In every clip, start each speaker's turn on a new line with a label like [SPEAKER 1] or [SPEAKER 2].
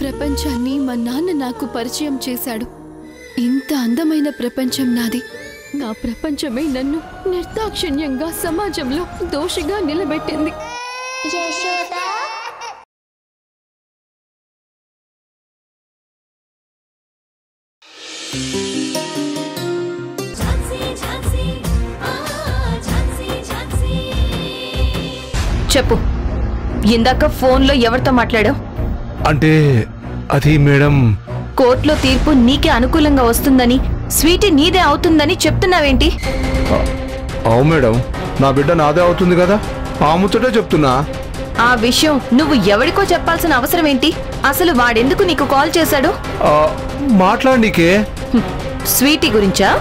[SPEAKER 1] ప్రపంచాన్ని మా నాన్న నాకు పరిచయం చేశాడు. ఇంత అందమైన ప్రపంచం నాది. నా ప్రపంచమే నన్ను నిర్దాక్షిణ్యంగా సమాజంలో దోషిగా నిలబెట్టింది.
[SPEAKER 2] చెప్పు, ఇందాక ఫోన్లో ఎవరితో మాట్లాడావు?
[SPEAKER 3] అంటే అది మేడం,
[SPEAKER 2] కోర్టులో తీర్పు నీకే అనుకూలంగా వస్తుందని, స్వీటీ నీదే అవుతుందని చెప్తున్నావేంటి?
[SPEAKER 3] అవు మేడం, నా బిడ్డ నాదే అవుతుంది కదా, ఆ ముచ్చటే చెప్తున్నా.
[SPEAKER 2] ఆ విషయం నువ్వు ఎవరికో చెప్పాల్సిన అవసరం ఏంటి? అసలు వాడెందుకు నీకు కాల్ చేశాడు?
[SPEAKER 3] మాట్లాడనీకే.
[SPEAKER 2] స్వీటీ గురించా?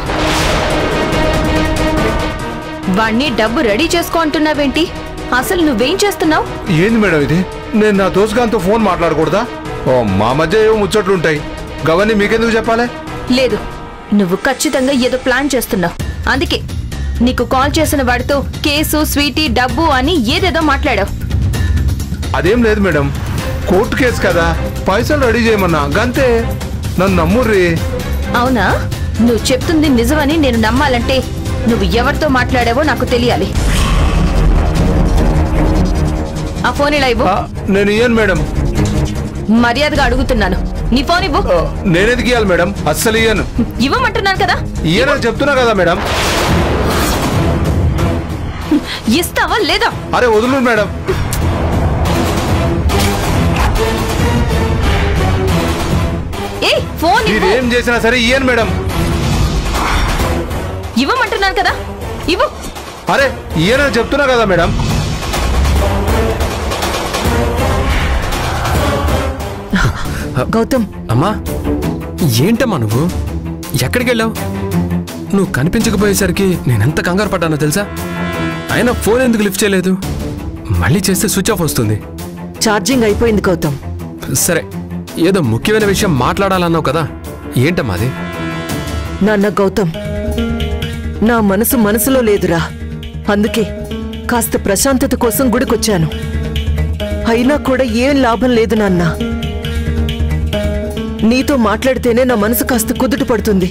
[SPEAKER 2] వాణ్ణి డబ్బు రెడీ చేసుకో అంటున్నావేంటి? అసలు నువ్వేం చేస్తున్నావు?
[SPEAKER 3] ఏంది మేడం ఇది? నేను నా దోస్తుగాంతో ఫోన్ మాట్లాడకూడదా? మా మధ్య ఏవో ముచ్చట్లుంటాయి, గవన్నీ మీకెందుకు చెప్పాలి?
[SPEAKER 2] లేదు, నువ్వు ఖచ్చితంగా ఏదో ప్లాన్ చేస్తున్నావు. అందుకే నీకు కాల్ చేసిన వాడితో కేసు, స్వీటీ, డబ్బు అని ఏదేదో మాట్లాడావు.
[SPEAKER 3] అదేం లేదు మేడం, కోర్టు కేసు కదా, పైసలు రెడీ చేయమన్నా గంతే. నన్ను నమ్ముర్రి.
[SPEAKER 2] అవునా? నువ్వు చెప్తుంది నిజమని నేను నమ్మాలంటే నువ్వు ఎవరితో మాట్లాడావో నాకు తెలియాలి. ఆ ఫోన్ ఇలా ఇవ్వు.
[SPEAKER 3] నేను ఇయ్యను మేడం.
[SPEAKER 2] మర్యాదగా అడుగుతున్నాను, నీ ఫోన్ ఇవ్వు.
[SPEAKER 3] నేనెందుకు ఇయ్యాలి మేడం? అస్సలు ఇయ్యను.
[SPEAKER 2] ఇవ్వమంటున్నాను కదా.
[SPEAKER 3] ఇయ్యనని చెప్తున్నా కదా మేడం.
[SPEAKER 2] ఇస్తావా లేదా?
[SPEAKER 3] అరే వదులు మేడం.
[SPEAKER 2] ఫోన్
[SPEAKER 3] మీరు ఏం చేసినా సరే ఇయ్యను మేడం.
[SPEAKER 2] ఇవ్వమంటున్నాను కదా, ఇవ్వు.
[SPEAKER 3] అరే ఇయ్యనని చెప్తున్నా కదా మేడం.
[SPEAKER 4] గౌతమ్.
[SPEAKER 5] అమ్మా, ఏంటమ్మా నువ్వు? ఎక్కడికి వెళ్ళావు? నువ్వు కనిపించకపోయేసరికి నేనెంత కంగారు పడ్డానో తెలుసా? అయినా ఫోన్ ఎందుకు లిఫ్ట్ చేయలేదు? మళ్ళీ చేస్తే స్విచ్ ఆఫ్ వస్తుంది.
[SPEAKER 4] ఛార్జింగ్ అయిపోయింది గౌతమ్.
[SPEAKER 5] సరే, ఏదో ముఖ్యమైన విషయం మాట్లాడాలన్నావు కదా, ఏంటమ్మా అది?
[SPEAKER 4] నాన్న గౌతమ్, నా మనసులో లేదురా. అందుకే కాస్త ప్రశాంతత కోసం గుడికొచ్చాను. అయినా కూడా ఏం లాభం లేదు నాన్న. నీతో మాట్లాడితేనే నా మనసు కాస్త కుదుట పడుతుంది.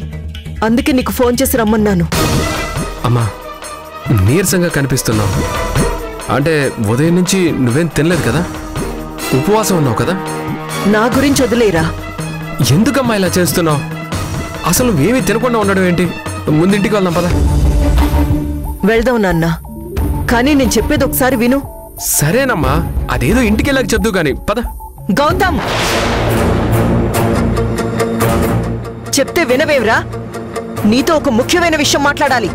[SPEAKER 4] అందుకే నీకు ఫోన్ చేసి రమ్మన్నాను.
[SPEAKER 5] అమ్మా, నీరసంగా కనిపిస్తున్నావు. అంటే ఉదయం నుంచి నువ్వేం తినలేదు కదా? ఉపవాసం ఉన్నావు కదా?
[SPEAKER 4] నా గురించి వదిలేరా.
[SPEAKER 5] ఎందుకమ్మా ఇలా చేస్తున్నావు? అసలు నువ్వేమీ తినకుండా ఉండడం ఏంటి? ముందింటికి వెళ్దాం పద.
[SPEAKER 4] వెళ్దాం నాన్న, కానీ నేను చెప్పేది ఒకసారి విను.
[SPEAKER 5] సరేనమ్మా, అదేదో ఇంటికి వెళ్ళాక చెప్దు గాని పద.
[SPEAKER 4] గౌతమ్, చెప్తే వినవేవరా? నీతో ఒక ముఖ్యమైన విషయం మాట్లాడాలి.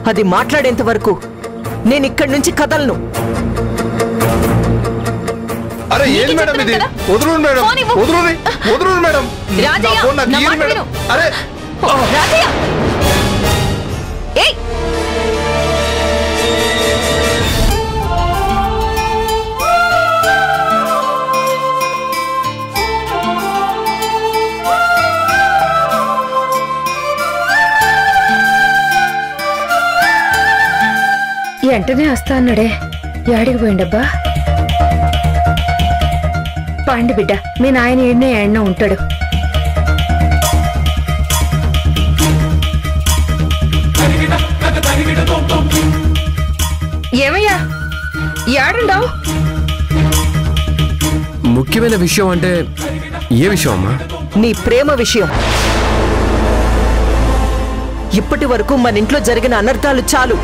[SPEAKER 4] అది మాట్లాడేంత వరకు నేను ఇక్కడి నుంచి కదలను.
[SPEAKER 3] అరే ఏంటి మేడం ఇది? వదులు మేడం, వదులు మేడం. అరే
[SPEAKER 2] వెంటనే వస్తా అన్నాడే, యాడికి పోయిండబ్బా? పండి బిడ్డ, మీ నాయన ఏడనే ఉంటాడు. ఏమయ్యా, యాడుండావు?
[SPEAKER 5] ముఖ్యమైన విషయం అంటే ఏ విషయం అమ్మా?
[SPEAKER 4] నీ ప్రేమ విషయం. ఇప్పటి వరకు మన ఇంట్లో జరిగిన అనర్థాలు చాలు.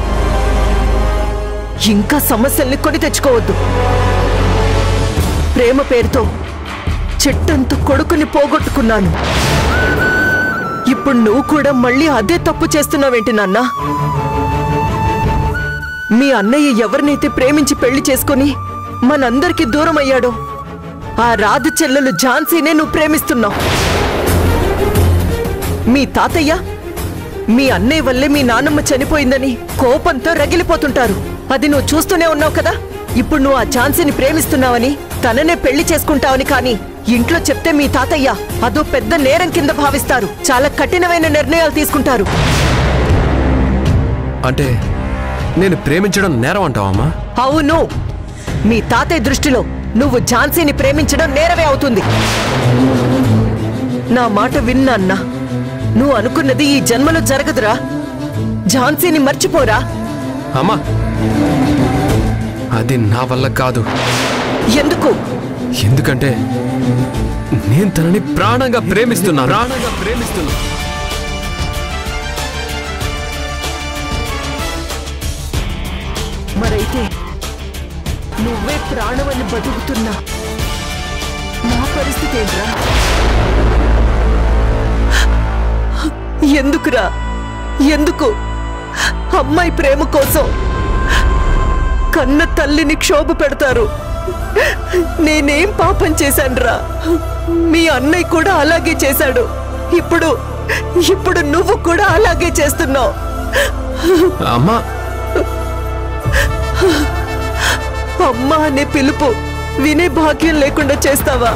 [SPEAKER 4] ఇంకా సమస్యల్ని కొని తెచ్చుకోవద్దు. ప్రేమ పేరుతో చెట్టంత కొడుకుని పోగొట్టుకున్నాను. ఇప్పుడు నువ్వు కూడా మళ్ళీ అదే తప్పు చేస్తున్నావేంటి నాన్న? మీ అన్నయ్య ఎవరినైతే ప్రేమించి పెళ్లి చేసుకుని మనందరికీ దూరం అయ్యాడో ఆ రాధ చెల్లెలు ఝాన్సీనే నువ్వు ప్రేమిస్తున్నావు. మీ తాతయ్య మీ అన్నయ్య వల్లే మీ నాన్నమ్మ చనిపోయిందని కోపంతో రగిలిపోతుంటారు. అది నువ్వు చూస్తూనే ఉన్నావు కదా. ఇప్పుడు నువ్వు ఆ ఝాన్సీని ప్రేమిస్తున్నావని, తననే పెళ్లి చేసుకుంటావని కానీ ఇంట్లో చెప్తే మీ తాతయ్య అదో పెద్ద నేరం కింద భావిస్తారు. చాలా కఠినమైన నిర్ణయాలు తీసుకుంటారు.
[SPEAKER 5] అంటే నేను ప్రేమించడం నేరం అంటావమ్మా?
[SPEAKER 4] అవును. మీ తాతయ్య దృష్టిలో నువ్వు ఝాన్సీని ప్రేమించడం నేరమే అవుతుంది. నా మాట విన్నా అన్నా, నువ్వు అనుకున్నది ఈ జన్మలో జరగదురా. ఝాన్సీని మర్చిపోరా.
[SPEAKER 5] అమ్మా, అది నా వల్ల కాదు.
[SPEAKER 4] ఎందుకు?
[SPEAKER 5] ఎందుకంటే నేను తనని ప్రాణంగా ప్రేమిస్తున్నాను.
[SPEAKER 4] మరైతే నువ్వే ప్రాణమని బతుకుతున్నా నా పరిస్థితి ఏంట్రా? ఎందుకురా? ఎందుకు అమ్మాయి ప్రేమ కోసం కన్న తల్లిని క్షోభ పెడతారు? నేనేం పాపం చేశానురా? మీ అన్నయ్య కూడా అలాగే చేశాడు. ఇప్పుడు నువ్వు కూడా అలాగే చేస్తున్నావు.
[SPEAKER 5] అమ్మా,
[SPEAKER 4] అమ్మా అనే పిలుపు వినే భాగ్యం లేకుండా చేస్తావా?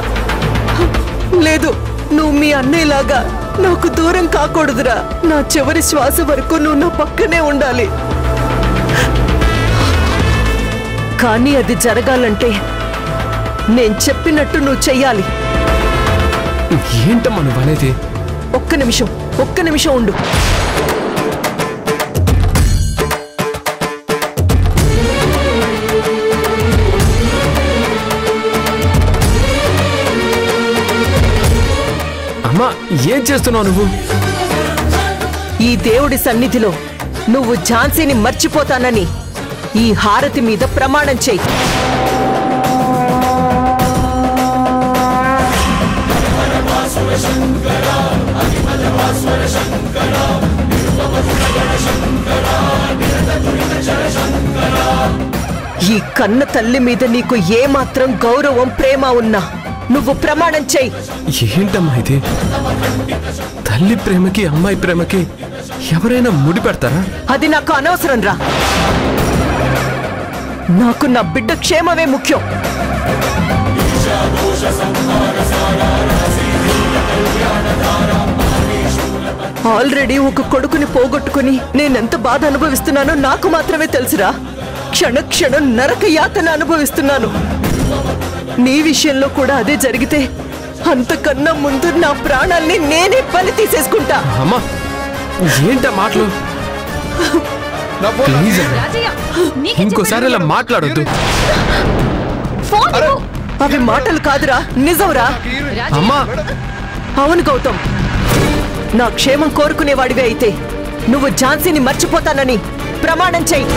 [SPEAKER 4] లేదు, నువ్వు మీ అన్నయ్యలాగా నాకు దూరం కాకూడదురా. నా చివరి శ్వాస వరకు నువ్వు నా పక్కనే ఉండాలి. కానీ అది జరగాలంటే నేను చెప్పినట్టు నువ్వు చెయ్యాలి.
[SPEAKER 5] ఏంటమ్మా నువ్వు అనేది?
[SPEAKER 4] ఒక్క నిమిషం ఉండు.
[SPEAKER 5] అమ్మా, ఏం చేస్తున్నావు నువ్వు?
[SPEAKER 4] ఈ దేవుడి సన్నిధిలో నువ్వు ఝాన్సీని మర్చిపోతానని ఈ హారతి మీద ప్రమాణం చెయ్యి. ఈ కన్న తల్లి మీద నీకు ఏమాత్రం గౌరవం ప్రేమ ఉన్నా నువ్వు ప్రమాణం చెయ్యి.
[SPEAKER 5] ఏంటమ్మా ఇది? తల్లి ప్రేమకి అమ్మాయి ప్రేమకి ఎవరైనా ముడి పెడతారా?
[SPEAKER 4] అది నాకు అనవసరం రా. నాకు నా బిడ్డ క్షేమమే ముఖ్యం. ఆల్రెడీ ఒక కొడుకుని పోగొట్టుకుని నేనెంత బాధ అనుభవిస్తున్నానో నాకు మాత్రమే తెలుసురా. క్షణక్షణం నరక యాతన అనుభవిస్తున్నాను. నీ విషయంలో కూడా అదే జరిగితే అంతకన్నా ముందు నా ప్రాణాల్ని నేనే బలి తీసేసుకుంటా.
[SPEAKER 5] అమ్మా, ఏంటా మాటలు? ప్లీజ్ ఇంకోసారి ఇలా మాట్లాడొద్దు.
[SPEAKER 4] అవి మాటలు కాదురా, నిజంరా.
[SPEAKER 5] అమ్మా,
[SPEAKER 4] అవును గౌతమ్, నా క్షేమం కోరుకునేవాడివే అయితే నువ్వు ఝాన్సీని మర్చిపోతానని ప్రమాణం చెయ్యి.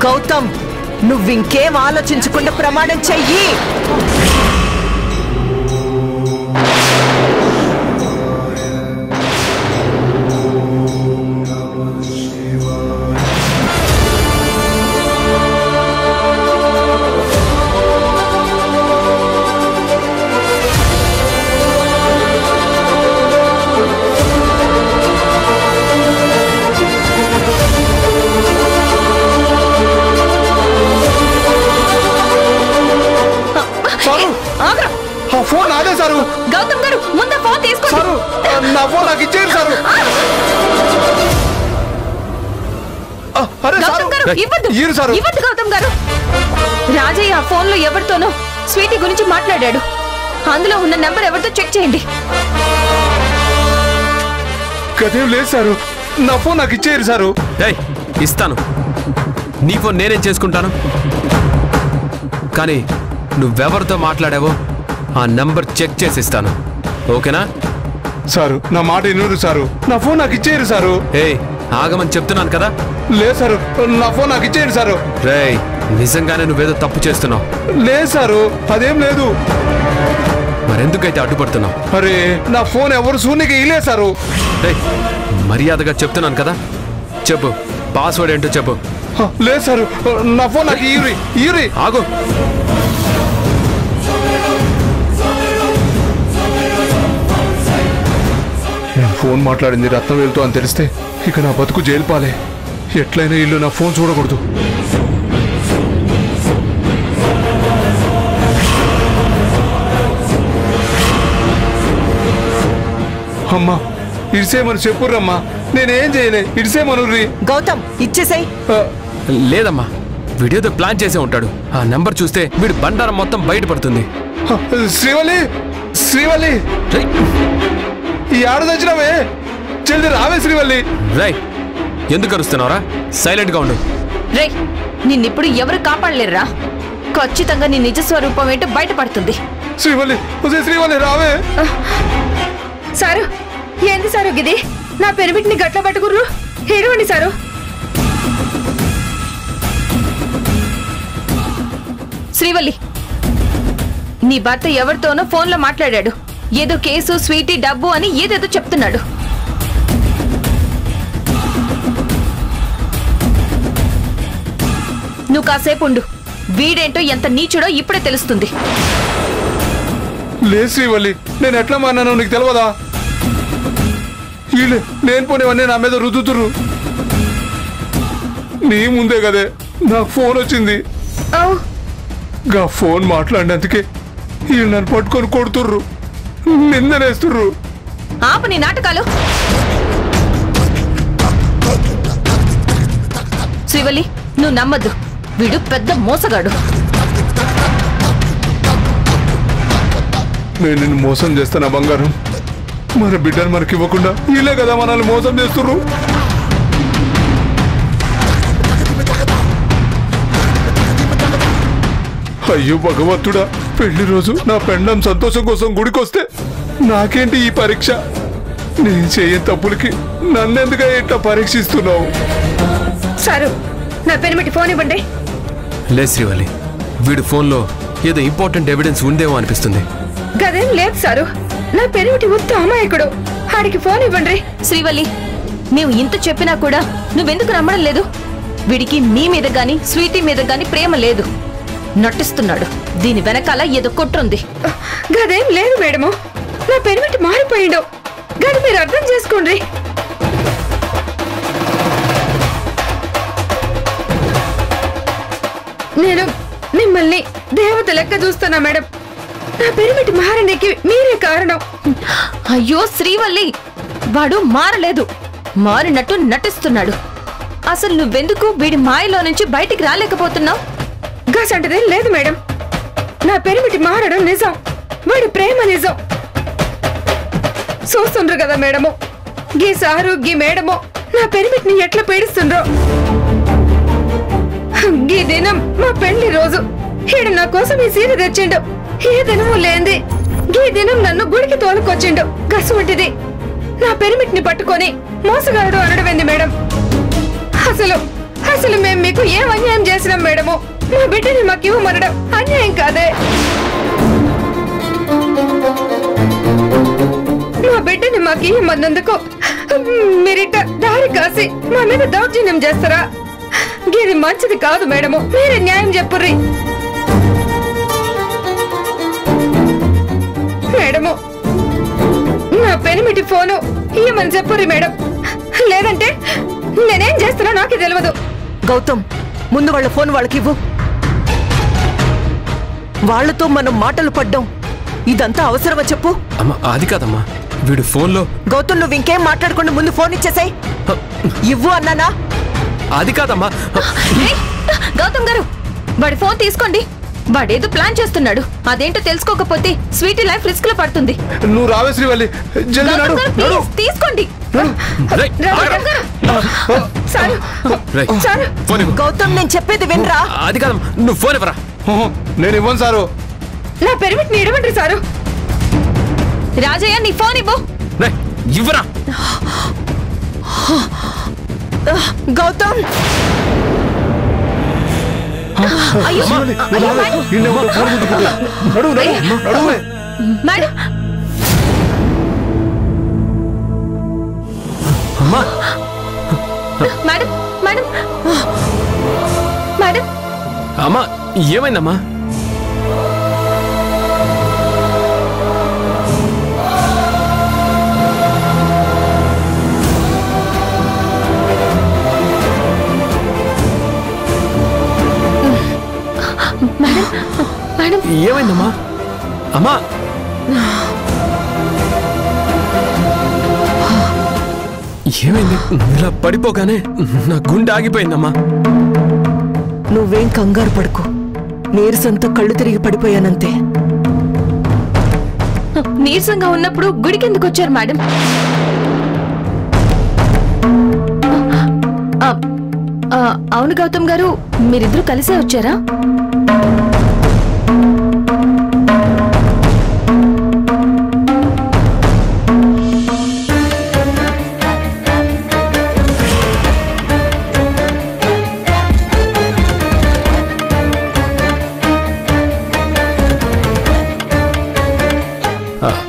[SPEAKER 4] గౌతమ్, నువ్వింకేం ఆలోచించకుండా ప్రమాణం చెయ్యి.
[SPEAKER 3] ఫోన్ అదే సారు.
[SPEAKER 2] గౌతమ్ గారు, ముందు ఫోన్ తీసుకోండి.
[SPEAKER 3] సారు, నా ఫోన్ నాకు ఇచ్చేయండి సారు. అరే
[SPEAKER 2] గౌతమ్ గారు, ఇవ్వద్దు. ఇవ్వద్దు గౌతమ్ గారు. రాజయ్య ఆ ఫోన్ లో ఎవరితోనో స్వీటీ గురించి మాట్లాడాడు. అందులో ఉన్న నెంబర్ ఎవరితో చెక్ చేయండి.
[SPEAKER 3] గదేం లేదు సారు. నా ఫోన్ నాకు ఇచ్చేయండి సారు.
[SPEAKER 5] ఇస్తాను. నీ ఫోన్ నేనేం చేసుకుంటాను. కానీ నువ్వెవరితో మాట్లాడావో ఆ నంబర్ చెక్ చేసి ఇస్తాను. ఓకేనా?
[SPEAKER 3] సారు, నా మాట వినరు సారు. నా ఫోన్ నాకు ఇచ్చేయండి సారు.
[SPEAKER 5] ఆగమని చెప్తున్నాను కదా.
[SPEAKER 3] లేదు సారు, నా ఫోన్ నాకు ఇచ్చేయండి సారు.
[SPEAKER 5] రేయ్, నిజంగానే నువ్వేదో తప్పు చేస్తున్నావు.
[SPEAKER 3] లేదు సారు, అదేం లేదు.
[SPEAKER 5] మరెందుకైతే అడ్డుపడుతున్నావు?
[SPEAKER 3] అరే, నా ఫోన్ ఎవరు శూన్యకి ఇలే సారు.
[SPEAKER 5] మర్యాదగా చెప్తున్నాను కదా. చెప్పు, పాస్వర్డ్ ఏంటో చెప్పు.
[SPEAKER 3] లేదు సారు, నా ఫోన్ నాకు ఈరి.
[SPEAKER 5] ఆగు.
[SPEAKER 3] నేను ఫోన్ మాట్లాడింది రత్నవేలుతో అని తెలిస్తే ఇక నా బతుకు జైలు పాలే. ఎట్లయినా ఇల్లు నా ఫోన్ చూడకూడదు. అమ్మా ఇడిసేమని చెప్పుర్రమ్మా, నేనేం చేయలే, ఇడిసేమనుర్రి.
[SPEAKER 4] గౌతమ్ ఇచ్చేసాయి.
[SPEAKER 5] లేదమ్మా, వీడేదో ప్లాన్ చేసే ఉంటాడు. ఆ నెంబర్ చూస్తే వీడు బండారం మొత్తం బయటపడుతుంది.
[SPEAKER 3] శ్రీవల్లి, శ్రీవల్లి, ఈ ఆడదచ్చినవే, జల్ది రావే శ్రీవల్లి.
[SPEAKER 5] రై, ఎందుకు అరుస్తున్నావురా? సైలెంట్ గా ఉండు.
[SPEAKER 2] రే, నిన్నిప్పుడు ఎవరు కాపాడలేరురా. ఖచ్చితంగా నీ నిజ స్వరూపం ఏంటో బయటపడుతుంది.
[SPEAKER 3] శ్రీవల్లి, శ్రీవల్లి రావే.
[SPEAKER 2] సారు, ఏంది సారు గిది? నా పెనిమిటిని గట్ల పట్టుకుర్రు. ఏడవండి సారు. శ్రీవల్లి, నీ భర్త ఎవరితోనో ఫోన్లో మాట్లాడాడు. ఏదో కేసు, స్వీటీ, డబ్బు అని ఏదేదో చెప్తున్నాడు. నువ్వు కాసేపు ఉండు. వీడేంటో ఎంత నీచుడో ఇప్పుడే తెలుస్తుంది.
[SPEAKER 3] లే శ్రీవల్లి, నేను ఎట్లా మాన్నానో నీకు తెలియదా? వీళ్ళే నేను పోనేవన్నీ నా మీద రుద్దుతుర్రు. నీ ముందే కదే నాకు ఫోన్ వచ్చింది. గా ఫోన్ మాట్లాడినందుకే వీళ్ళు నన్ను పట్టుకొని కొడుతుర్రు, నిందనేస్తుర్రు.
[SPEAKER 2] ఆపు నీ నాటకాలు. శ్రీవల్లి, నువ్వు నమ్మద్దు. వీడు పెద్ద మోసగాడు.
[SPEAKER 3] నేను నిన్ను మోసం చేస్తానా బంగారం? మన బిడ్డను మనకి ఇవ్వకుండా వీళ్ళే కదా మనల్ని మోసం చేస్తుర్రు. అయ్యో భగవంతుడా, పెళ్లి రోజు నా పెండం సంతోషం కోసం గుడికొస్తే నాకేంటి ఈ పరీక్ష? నేను చేయని తప్పులకి నన్నెందుగా ఇట్లా పరీక్షిస్తున్నావు?
[SPEAKER 2] సారు, నా పెనిమిటి ఫోన్ ఇవ్వండి.
[SPEAKER 5] లే శ్రీవల్లి, వీడు ఫోన్లో ఏదో ఇంపార్టెంట్ ఎవిడెన్స్ ఉందేమో అనిపిస్తుంది.
[SPEAKER 2] గదేం లేదు సారు, నా పెనిమిటి ఉత్త అమాయకుడు. ఆడికి ఫోన్ ఇవ్వండి. శ్రీవల్లి, మేము ఇంత చెప్పినా కూడా నువ్వెందుకు నమ్మడం లేదు? వీడికి నీ మీద గాని స్వీటీ మీద గాని ప్రేమ లేదు. నటిస్తున్నాడు. దీని వెనకాల ఏదో కుట్రుంది. గదేం లేదు మేడము, నా పెనిమిటి మారిపోయిండు. గది మీరు అర్థం చేసుకోండి. నేను మిమ్మల్ని దేవత లెక్క చూస్తున్నా మేడం. నా పెనిమిటి మారడానికి మీరే కారణం. అయ్యో శ్రీవల్లి, వాడు మారలేదు. మారినట్టు నటిస్తున్నాడు. అసలు నువ్వెందుకు వీడి మాయలో నుంచి బయటికి రాలేకపోతున్నావు? గసంటదే లేదు మేడం. నా పెనిమిటి మారడం నిజం, వాడి ప్రేమ నిజం. చూస్తుండ్రు కదా మేడము, గీ సారు గీ మేడము నా పెనిమిటిని ఎట్లా పీడిస్తుండ్రో. గీ దినం మా పెళ్లి రోజు. ఈడు నా కోసం ఈ సీర తెచ్చిండు. ఏ దినము లేంది గీ దినం నన్ను గుడికి తోలుకొచ్చిండు. గసువంటిది నా పెనిమిటిని పట్టుకొని మోసగాడు అనడమైంది మేడం. అసలు అసలు మేము మీకు ఏం అన్యాయం చేసినాం మేడము? మా బిడ్డని మాకు ఇవ్వమనడం అన్యాయం కాదే? మా బిడ్డని మాకు ఇవ్వమన్నందుకు మీరిట దారి కాసి మా మీద దౌర్జన్యం చేస్తారా? ఇది మంచిది కాదు మేడము. మీరే న్యాయం చెప్పుర్రి మేడము. నా పెనిమిటి ఫోను ఇయ్యమని చెప్పుర్రి మేడం, లేదంటే నేనేం చేస్తున్నా నాకే తెలియదు.
[SPEAKER 4] గౌతమ్, ముందు వాళ్ళ ఫోన్ వాళ్ళకి ఇవ్వు. వాళ్లతో మనం మాటలు పడ్డాం. ఇదంతా అవసరమా చెప్పు?
[SPEAKER 5] అమ్మా, అది కాదమ్మా, వీడు ఫోన్లో.
[SPEAKER 4] గౌతమ్, నువ్వు ఇంకేం మాట్లాడకుండా ముందు ఫోన్ ఇచ్చేసాయి. ఇవ్వు అన్నానా?
[SPEAKER 5] అది కాదమ్మా.
[SPEAKER 2] గౌతమ్ గారు, వాడి ఫోన్ తీసుకోండి. వాడేదో ప్లాన్ చేస్తున్నాడు. అదేంటో తెలుసుకోకపోతే స్వీటీ లైఫ్ రిస్క్ లో పడుతుంది.
[SPEAKER 3] నువ్వు రావే శ్రీవల్లి, జల్దీ నడు, నడు.
[SPEAKER 2] తీసుకోండి.
[SPEAKER 4] గౌతమ్, నేను చెప్పేది వినరా?
[SPEAKER 5] అది కాదమ్మా, నువ్వు ఫోన్ ఇవ్వరా.
[SPEAKER 3] నేను ఇవ్వను సారు.
[SPEAKER 2] నా పెరిమిటిని ఇవ్వండి సారు. రాజయ్య, నీ ఫోన్ ఇవ్వు.
[SPEAKER 5] ఇవ్వరా.
[SPEAKER 4] Gautam,
[SPEAKER 2] madam, madam, madam, madam.
[SPEAKER 5] అమ్మా, ఏమైందమ్మా?
[SPEAKER 2] మేడం,
[SPEAKER 5] ఏమైందమ్మా? అమ్మా, ఏమైంది? ఇలా పడిపోగానే నా గుండె ఆగిపోయిందమ్మా.
[SPEAKER 4] నువ్వేం కంగారు పడుకో, నీరసంతో కళ్ళు తిరిగి పడిపోయానంతే.
[SPEAKER 2] నీరసంగా ఉన్నప్పుడు గుడికి ఎందుకు వచ్చారు మేడం? అవును గౌతమ్ గారు, మీరిద్దరూ కలిసే వచ్చారా?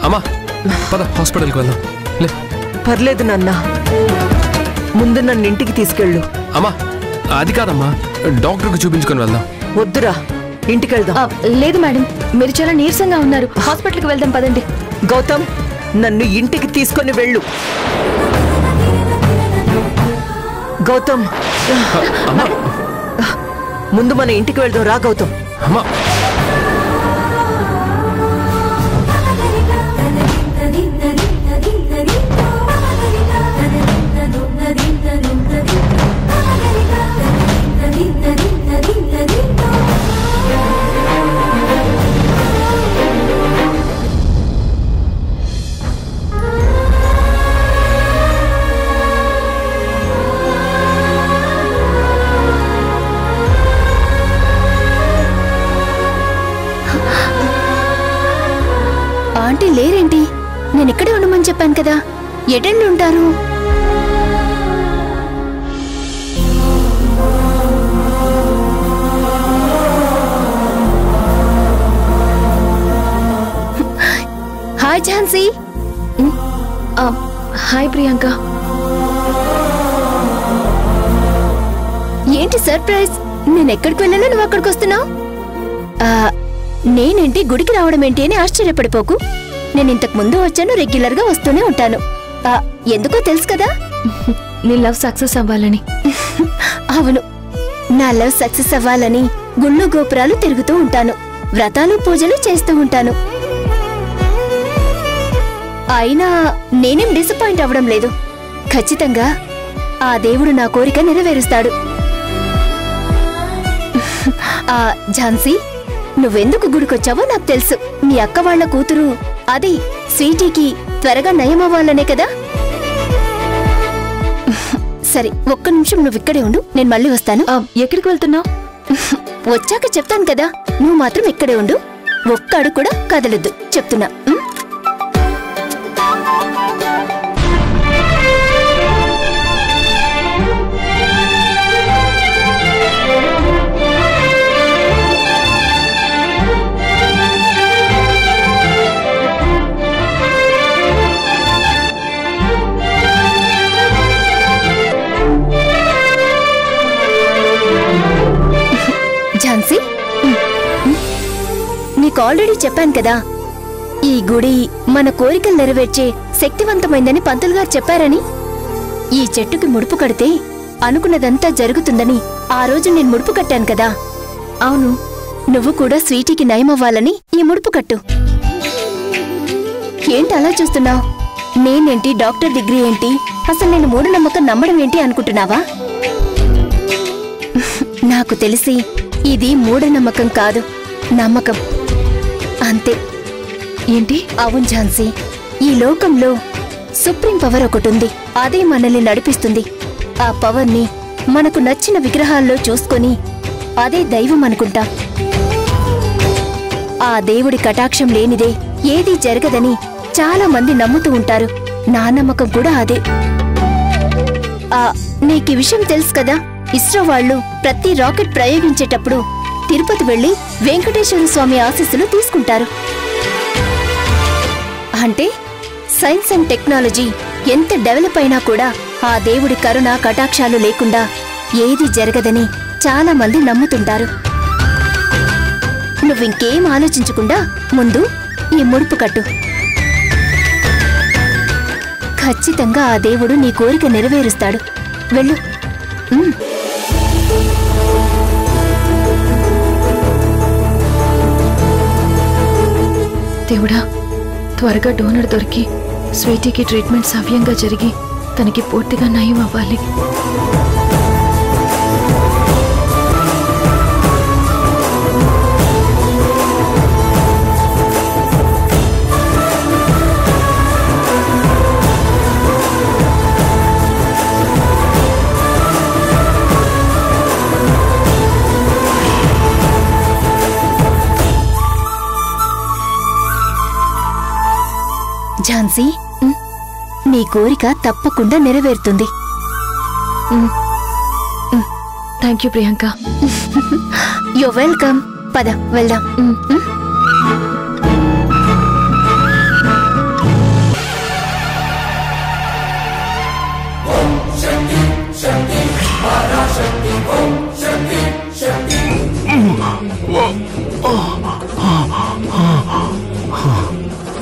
[SPEAKER 5] అమ్మా పద, హాస్పిటల్కి వెళ్దాం. లే.
[SPEAKER 4] పర్లేదు నాన్న, ముందు నన్ను ఇంటికి తీసుకెళ్ళు.
[SPEAKER 5] అమ్మా అది కాదమ్మా, డాక్టర్కి చూపించుకొని వెళ్దాం.
[SPEAKER 4] వద్దురా, ఇంటికెళ్దాం.
[SPEAKER 2] లేదు మేడం, మీరు చాలా నీరసంగా ఉన్నారు, హాస్పిటల్కి వెళ్దాం పదండి.
[SPEAKER 4] గౌతమ్, నన్ను ఇంటికి తీసుకొని వెళ్ళు. గౌతమ్, ముందు మన ఇంటికి వెళ్దాం రా గౌతమ్.
[SPEAKER 5] అమ్మా
[SPEAKER 1] ఆంటీ లేరేంటి? నేను ఇక్కడే ఉండమని చెప్పాను కదా, ఎటెండ్ ఉంటారు? హాయ్ ఝాన్సీ.
[SPEAKER 2] హాయ్ ప్రియాంక.
[SPEAKER 1] ఏంటి సర్ప్రైజ్? నేను ఎక్కడికి వెళ్ళానో నువ్వు అక్కడికి వస్తున్నావు? నేనేంటి గుడికి రావడం ఏంటి అని ఆశ్చర్యపడిపోకు. నేను ఇంతకు ముందు వచ్చాను, రెగ్యులర్ గా వస్తూనే ఉంటాను. ఎందుకో తెలుసు కదా,
[SPEAKER 2] నీ లవ్ సక్సెస్ అవ్వాలని.
[SPEAKER 1] అవును, నా లవ్ సక్సెస్ అవ్వాలని గుళ్ళు గోపురాలు తిరుగుతూ ఉంటాను, వ్రతాలు పూజలు చేస్తూ ఉంటాను. అయినా నేనేం డిసప్పాయింట్ అవ్వడం లేదు. ఖచ్చితంగా ఆ దేవుడు నా కోరిక నెరవేరుస్తాడు. ఝాన్సీ, నువ్వెందుకు గుడికొచ్చావో నాకు తెలుసు. మీ అక్క వాళ్ల కూతురు అది స్వీటీకి త్వరగా నయమవ్వాలనే కదా. సరే, ఒక్క నిమిషం నువ్వు ఇక్కడే ఉండు, నేను మళ్ళీ వస్తాను.
[SPEAKER 2] ఎక్కడికి వెళ్తున్నావు?
[SPEAKER 1] వచ్చాక చెప్తాను కదా, నువ్వు మాత్రం ఇక్కడే ఉండు, ఒక్క అడుగు కూడా కదలొద్దు, చెప్తున్నా. ఝాన్సీ, నీకు ఆల్రెడీ చెప్పాను కదా, ఈ గుడి మన కోరికలు నెరవేర్చే శక్తివంతమైందని పంతులు గారు చెప్పారని. ఈ చెట్టుకి ముడుపు కడితే అనుకున్నదంతా జరుగుతుందని ఆ రోజు నేను ముడుపు కట్టాను కదా. అవును, నువ్వు కూడా స్వీటీకి నయమవ్వాలని ఈ ముడుపు కట్టు. ఏంటి అలా చూస్తున్నావు? నేనేంటి, డాక్టర్ డిగ్రీ ఏంటి, అసలు నేను మూఢనమ్మకం నమ్మడం ఏంటి అనుకుంటున్నావా? నాకు తెలిసి ఇది మూఢనమ్మకం కాదు, నమ్మకం అంతే.
[SPEAKER 2] ఏంటి?
[SPEAKER 1] అవును ఝాన్సీ, ఈ లోకంలో సుప్రీం పవర్ ఒకటుంది, అదే మనల్ని నడిపిస్తుంది. ఆ పవర్ని మనకు నచ్చిన విగ్రహాల్లో చూసుకొని అదే దైవం అనుకుంటా. ఆ దేవుడి కటాక్షం లేనిదే ఏదీ జరగదని చాలా మంది నమ్ముతూ ఉంటారు. నా నమ్మకం కూడా అదే. నీకు ఈ విషయం తెలుసు కదా, ఇస్రో వాళ్ళు ప్రతి రాకెట్ ప్రయోగించేటప్పుడు తిరుపతి వెళ్లి వెంకటేశ్వర స్వామి ఆశీస్సులు తీసుకుంటారు. అంటే సైన్స్ అండ్ టెక్నాలజీ ఎంత డెవలప్ అయినా కూడా ఆ దేవుడి కరుణ కటాక్షాలు లేకుండా ఏది జరగదని చాలా మంది నమ్ముతుంటారు. నువ్వింకేం ఆలోచించకుండా ముందు ఈ ముడుపు కట్టు. ఖచ్చితంగా ఆ దేవుడు నీ కోరిక నెరవేరుస్తాడు. వెళ్ళు.
[SPEAKER 2] దేవుడా, త్వరగా డోనర్ దొరికి స్వీటీకి ట్రీట్మెంట్ సవ్యంగా జరిగి తనకి పూర్తిగా నయం అవ్వాలి.
[SPEAKER 1] ఝాన్సీ, నీ కోరిక తప్పకుండా నెరవేరుతుంది.
[SPEAKER 2] Thank you Priyanka.
[SPEAKER 1] You welcome. పద వెళ్దాం.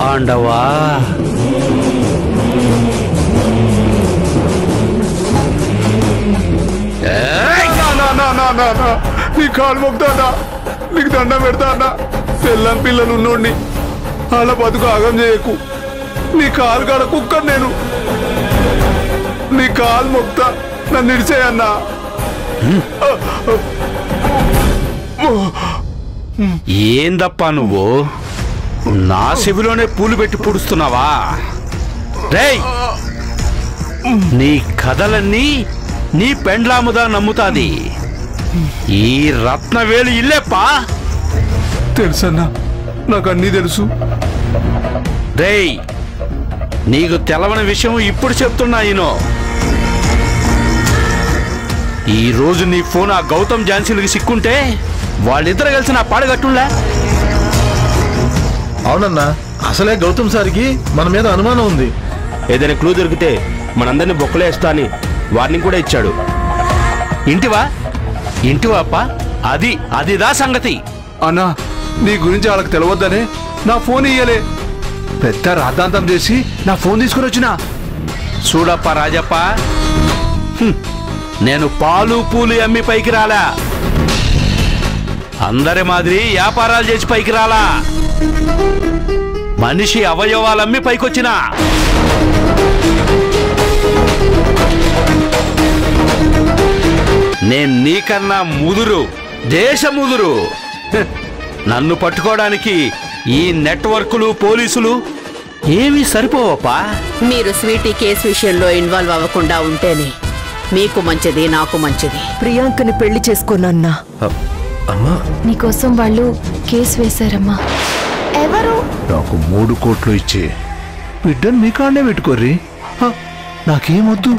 [SPEAKER 6] ఆండవా,
[SPEAKER 3] నీ కాలు మొక్కుతానా, నీకు దండం పెడతానా. పిల్లం పిల్లలు ఉన్నోడిని వాళ్ళ బతుకు ఆగం చేయకు. నీ కాలు కాడ కుక్కను నేను. నీ కాలు మొక్కుతా, నన్ను ఇడిచేయన్నా.
[SPEAKER 6] ఏందప్పా నువ్వు నా చెవిలోనే పూలు పెట్టి పుడుస్తున్నావా? రేయ్, నీ కథలన్నీ నీ పెండ్లాముదా నమ్ముతాది. ఈ రత్నవేలు ఇల్లేప్పా.
[SPEAKER 3] తెలుసన్నా, నాకు అన్నీ తెలుసు.
[SPEAKER 6] రేయ్, నీకు తెలవని విషయం ఇప్పుడు చెప్తున్నా. ఈ రోజు నీ ఫోన్ ఆ గౌతమ్ ఝాన్సీలకి సిక్కుంటే వాళ్ళిద్దరు కలిసి నా పాడగట్టులే.
[SPEAKER 7] అవునన్నా, అసలే గౌతమ్ సార్కి మన మీద అనుమానం ఉంది.
[SPEAKER 8] ఏదైనా క్లూ దొరికితే మనందరినీ బొక్కలేస్తా అని వార్నింగ్ కూడా ఇచ్చాడు.
[SPEAKER 6] ఇంటివా అప్ప? అదిదా సంగతి.
[SPEAKER 3] అన్నా, నీ గురించి వాళ్ళకి తెలియవద్దనే నా ఫోన్ ఇయ్యలే. పెద్ద రాద్ధాంతం చేసి నా ఫోన్ తీసుకుని వచ్చినా.
[SPEAKER 6] చూడప్ప రాజప్ప, నేను పాలు పూలు అమ్మి పైకి రాలా. అందరి మాదిరి వ్యాపారాలు చేసి పైకి రాలా. మనిషి అవయవాలమ్మి పైకొచ్చినా. నేను నీకన్నా ముదురు, దేశ ముదురు. నన్ను పట్టుకోవడానికి ఈ నెట్వర్కులు, పోలీసులు ఏమీ సరిపోవప్పా.
[SPEAKER 9] మీరు స్వీటీ కేసు విషయంలో ఇన్వాల్వ్ అవ్వకుండా ఉంటేనే మీకు మంచిది, నాకు మంచిది.
[SPEAKER 4] ప్రియాంకని పెళ్లి చేసుకోనన్నా.
[SPEAKER 5] అమ్మా,
[SPEAKER 2] నీకోసం వాళ్ళు కేసు వేశారమ్మా.
[SPEAKER 1] ఎవరు?
[SPEAKER 3] నాకు 3 కోట్లు ఇచ్చే బిడ్డను మీ కాడనే పెట్టుకోర్రి. నాకేమొద్దు.